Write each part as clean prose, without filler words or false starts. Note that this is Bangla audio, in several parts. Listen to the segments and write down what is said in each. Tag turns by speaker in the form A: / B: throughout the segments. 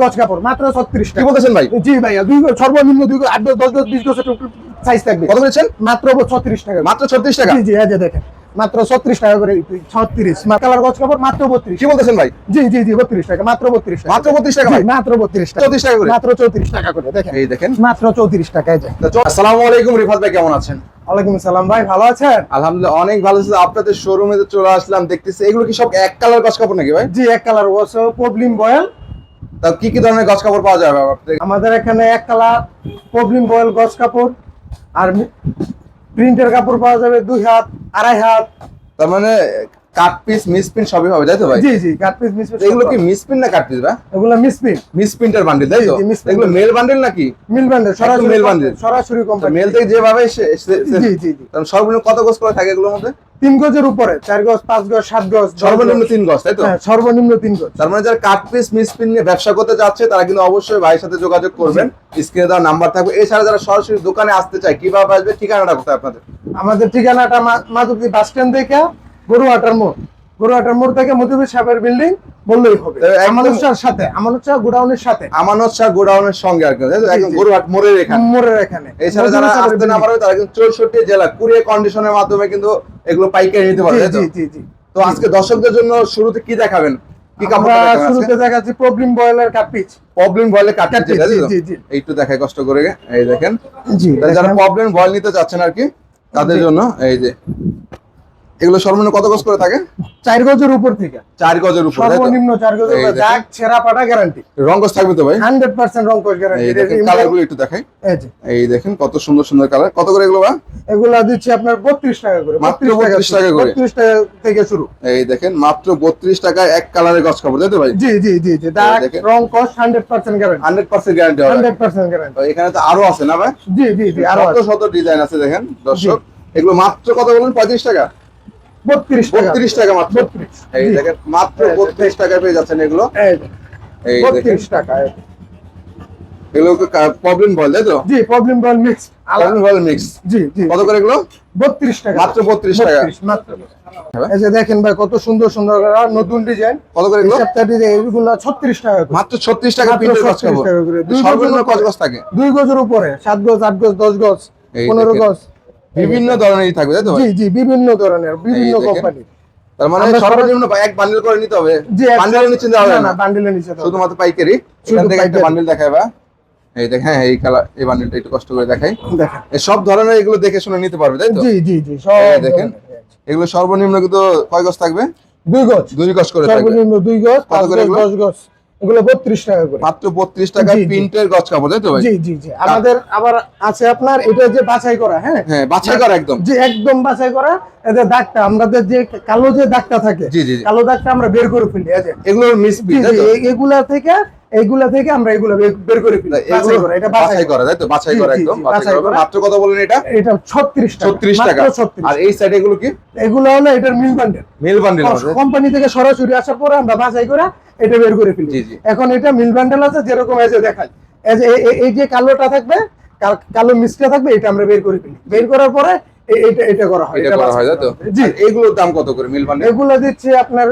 A: গজ কাপড় মাত্র 36
B: কি
A: টাকা।
B: বলতেছেন ভাই?
A: জি ভাইয়া, সর্বনিম্ন 2 গজ, 8 গজ, 10 গজ, 20 গজ সাইজ থাকবে।
B: কত বলেছেন?
A: মাত্র 36 টাকা।
B: মাত্র 36 টাকা।
A: জি জি, এই যে দেখেন মাত্র 36 টাকা করে। 36 কালার গজ কাপড় মাত্র 32।
B: কি বলতেছেন ভাই?
A: জি জি জি, 32 টাকা, মাত্র 32 টাকা।
B: মাত্র 32 টাকা ভাই?
A: জি, মাত্র 32 টাকা।
B: 34 টাকা করে?
A: মাত্র 34 টাকা করে দেখেন।
B: এই দেখেন
A: মাত্র 34 টাকা। এই যে।
B: আসসালামু আলাইকুম রিফাত ভাই, কেমন আছেন?
A: ওয়ালাইকুম আসসালাম ভাই, ভালো আছেন?
B: আলহামদুলিল্লাহ অনেক ভালো আছি। আপনাদের শোরুমে তো চলে আসলাম, দেখতেছি এগুলো কি সব এক কালার গজ কাপড় নাকি ভাই?
A: জি, এক কালার গজ প্রবলেম বয়েল।
B: তা কি কি ধরনের গজ কাপড় পাওয়া যাবে আপনাদের?
A: আমাদের এখানে এক কালার প্রবলেম বয়েল গজ কাপড় আর প্রিন্টের কাপড় পাওয়া যাবে 2 হাত, 2.5 হাত।
B: তার মানে কাট পিস মিস প্রিন্ট সবই হবে তাই তো ভাই?
A: জি জি, কাট পিস মিস পিস।
B: এগুলো কি মিস প্রিন্ট না কাট পিস ভাই?
A: এগুলো মিস প্রিন্ট।
B: মিস প্রিন্টের বান্ডিল তাই তো?
A: জি, মিস প্রিন্ট।
B: এগুলো মেল বান্ডিল নাকি?
A: মিল বান্ডেল, সরাসরি
B: মেল বান্ডিল।
A: সরাসরি কোম্পানি।
B: মেল থেকে যেভাবে
A: জি জি জি।
B: সর্বনিম্ন কত গজ করে থাকে এগুলোর মধ্যে?
A: 3 গজের উপরে, 4 গজ, 5 গজ, 7 গজ, 10
B: সর্বনিম্ন
A: গজ।
B: 3 গজ তাই তো?
A: হ্যাঁ, সর্বনিম্ন 3 গজ।
B: তার মানে যারা কাট পিস মিস প্রিন্ট নিয়ে ব্যবসা করতে যাচ্ছে তারা কিন্তু অবশ্যই ভাইয়ের সাথে যোগাযোগ করবেন। স্ক্রিনে দেওয়া নাম্বার থাকবে। এছাড়া যারা সরাসরি দোকানে আসতে চায় কিভাবে আসবে, ঠিকানাটা কোথায় আপনাদের?
A: আমাদের ঠিকানাটা মাধবদী বাস স্ট্যান্ড থেকে গরুহাটার মোড়। গরুহাটার মোড় থেকে মধুবীর সাহেবের বিল্ডিং বললেই হবে। আমানত শাহর সাথে, আমানত শাহ গোডাউনের সাথে।
B: আমানত শাহ গোডাউনের সঙ্গে আর কি, তাই তো? একদম
A: জি।
B: গরুহাট মোড়ের এখানে।
A: মোড়ের এখানে।
B: এছাড়া যারা আসতে না পারবে তারা কিন্তু 64 জেলা কুরিয়ার কন্ডিশনের মাধ্যমে কিন্তু এগুলো পাইকারি নিতে পারবে তাই তো?
A: জি জি জি।
B: তো আজকে দর্শকদের জন্য শুরুতে কি দেখাবেন? কি কাপড়
A: আমরা
B: দেখাবেন আজকে?
A: শুরুতে দেখাচ্ছি প্রবলেম বয়েলের কাট পিস।
B: প্রবলেম বলে কাটতে
A: জি,
B: তাই তো?
A: জি, জি।
B: একটু দেখাই কষ্ট করে। এই দেখেন।
A: জি,
B: তাহলে যারা প্রবলেম বল নিতে চাচ্ছেন আর কি তাদের
A: জি।
B: জন্য এই যে এগুলো সর্বনিম্ন কত গজ করে থাকে?
A: 4 গজের উপর থেকে।
B: 4 গজের উপর তাই তো?
A: সর্বনিম্ন 4 গজের
B: এই
A: উপর।
B: দেখেন।
A: দাগ ছেঁড়া পাটা গ্যারান্টি।
B: রং গজ থাকবে তো ভাই?
A: 100% রং কোশ গ্যারান্টি।
B: এই দেখেন কালারগুলো একটু দেখাই।
A: এই যে।
B: এই দেখেন কত সুন্দর সুন্দর কালার। কত করে এগুলো ভাই?
A: এগুলা দিচ্ছি আপনার 32 টাকা করে।
B: মাত্র 32 টাকা করে?
A: 32 টাকা থেকে শুরু।
B: এই দেখেন মাত্র 32 টাকায় এক কালারের গজ কাপড় তাই তো ভাই?
A: জি জি জি জি। দাগ
B: দেখেন।
A: রং কোশ 100% গ্যারান্টি।
B: 100% গ্যারান্টি হবে।
A: 100% গ্যারান্টি।
B: তো এখানে তো আরো আছে না ভাই?
A: জি জি জি, আরো
B: কত
A: আছে।
B: শত ডিজাইন আছে দেখেন দর্শক। এগুলো মাত্র কত বলেন? 35 টাকা?
A: 32 টাকা।
B: 32 টাকা মাত্র।
A: 32।
B: এই
A: জি।
B: দেখেন মাত্র
A: এই
B: 32 টাকায় পেয়ে যাচ্ছেন এগুলো।
A: এই যে।
B: এই দেখেন
A: 32 টাকা। এই যে।
B: এগুলো প্রবলেম বল তাই তো?
A: জি, প্রবলেম বল মিক্স।
B: প্রবলেম বল মিক্স।
A: জি জি।
B: কত করে এগুলো?
A: 32 টাকা।
B: মাত্র 32 টাকা।
A: 32 মাত্র। এই যে দেখেন ভাই, কত সুন্দর সুন্দর নতুন ডিজাইন।
B: কত করে এগুলো?
A: সপ্তাহ ডিজাইন এগুলো 36 টাকা করে।
B: মাত্র 36 টাকা
A: মাত্র
B: প্রিন্টের গজ
A: 36
B: কাপড়।
A: টাকা করে। 2
B: সর্বনিম্ন
A: গজের
B: কত
A: উপরে।
B: গজ থাকে?
A: 2 গজের উপরে, 7 গজ, 8 গজ, 10 গজ,
B: এই
A: 15
B: দেখেন।
A: গজ।
B: বিভিন্ন ধরনেরই থাকবে তাই তো ভাই?
A: জি জি, বিভিন্ন ধরনের, বিভিন্ন
B: দেখেন।
A: কোম্পানি।
B: তার মানে
A: আমরা
B: সর্বনিম্ন এক বান্ডেল করে নিতে হবে।
A: জি,
B: বান্ডেলের নিচে দেওয়া হবে
A: না
B: না।
A: না, বান্ডেলের নিচে দাও।
B: শুধুমাত্র পাইকারি।
A: শুধু
B: এখান থেকে একটা
A: পাইকারি।
B: বান্ডেল দেখাইবা। এই দেখেন, হ্যাঁ এই কালার এই বান্ডেলটা একটু কষ্ট করে দেখাই।
A: দেখেন।
B: এই সব ধরনের এগুলো দেখে শুনে নিতে পারবে তাই তো?
A: জি জি জি,
B: এই
A: সব
B: দেখেন। এগুলো সর্বনিম্ন কিন্তু কয় গজ থাকবে?
A: 2 গজ।
B: 2 গজ করে থাকবে।
A: সর্বনিম্ন 2 গজ,
B: কত
A: 5
B: করে
A: গজ,
B: এগুলো?
A: 10 গজ। এগুলো 32 টাকা করে।
B: মাত্র 32 টাকা
A: জি, জি।
B: প্রিন্টের গজ কাপড় তাই তো ভাই?
A: জি জি জি। আমাদের আবার আছে আপনার এটা যে বাছাই করা, হ্যাঁ?
B: হ্যাঁ বাছাই করা একদম।
A: যে একদম বাছাই করা। এদের দাগটা আমাদের যে কালো যে দাগটা থাকে,
B: জি, জি, জি।
A: কালো দাগটা আমরা বের করে ফেলি। এই যে।
B: এগুলোর মিস
A: জি
B: প্রিন্ট তাই
A: জি,
B: তো?
A: এইগুলা থেকে আমরা এগুলা বের করে ফেলি।
B: এগুলো
A: বাছাই করা, এটা
B: বাছাই করা তাই তো? বাছাই
A: জি,
B: করা
A: জি,
B: একদম
A: জি,
B: বাছাই
A: বাছাই
B: করা।
A: করা।
B: মাত্র কত বলেন এটা?
A: এটা 36 টাকা।
B: 36 টাকা।
A: মাত্র 36।
B: আর এই সাইডে এগুলো কি?
A: এগুলো হলো এটার মিল বান্ডেল।
B: মেল বান্ডেল হবে।
A: কোম্পানি থেকে সরাসরি আসার পরে আমরা বাছাই করে এটা বের করে ফেলি।
B: জি, জি।
A: এখন এটা মিল বান্ডেল আছে, যেরকম এই যে দেখাই, এই যে এই যে কালোটা থাকবে, কালো মিক্সটা থাকবে, এটা আমরা বের করে ফেলি। বের করার পরে এটা করা হয়।
B: এটা করা হয় তাই তো?
A: জি।
B: আর এগুলোর দাম কত করে মিল বান্ডেল?
A: এগুলো দিচ্ছে আপনার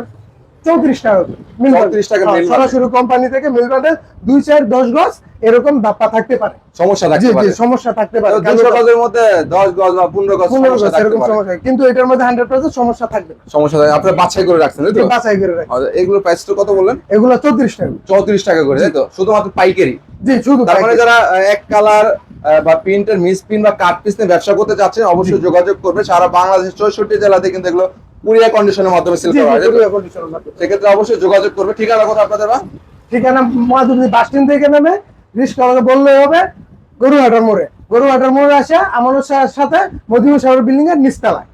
A: 34 টাকা করে। মিল বান্ডেল।
B: 34 টাকা মিল বান্ডেল।
A: সরাসরি কোম্পানি থেকে মিল বান্ডেল 2, 4, 10 গজ এরকম দাপ্পা থাকতে পারে।
B: সমস্যা
A: জি
B: থাকতে
A: জি,
B: পারে।
A: সমস্যা থাকতে পারে।
B: 200 গজের মধ্যে 10 গজ বা 15 গজ
A: 15
B: সমস্যা
A: গজ
B: থাকতে
A: এরকম
B: পারে।
A: সমস্যা, কিন্তু এটার মধ্যে 100% সমস্যা থাকবে না।
B: সমস্যা থাকে। আপনারা বাছাই করে রাখছেন তাই তো?
A: বাছাই করে রাখি।
B: আর এগুলোর প্রাইস তো কত বললেন?
A: এগুলো 34 টাকা।
B: 34 টাকা করে তাই তো? শুধুমাত্র পাইকারি।
A: জি, শুধু
B: তার মানে
A: পাইকারি।
B: যারা এক কালার বা প্রিন্টের মিস প্রিন্ট বা কাট পিস নিয়ে ব্যবসা করতে যাচ্ছেন অবশ্যই যোগাযোগ করবে। সারা বাংলাদেশের 64 জেলাতে কিন্তু এগুলো কুরিয়ার কন্ডিশনের মাধ্যমে সেল
A: জি,
B: করা হয় তাই তো?
A: কুরিয়ার কন্ডিশনের মাধ্যমে।
B: সেক্ষেত্রে অবশ্যই যোগাযোগ করবে। ঠিকানা কোথায় আপনাদের বা?
A: ঠিকানা মাধবদী বাস স্ট্যান্ড থেকে নেমে রিস্কা বললেই হবে, গরুহাটার মোড়ে। গরুহাটার মোড়ে আসে আমানত শাহের সাথে মধুবীর সাহেবের বিল্ডিং এর নিচতলায়।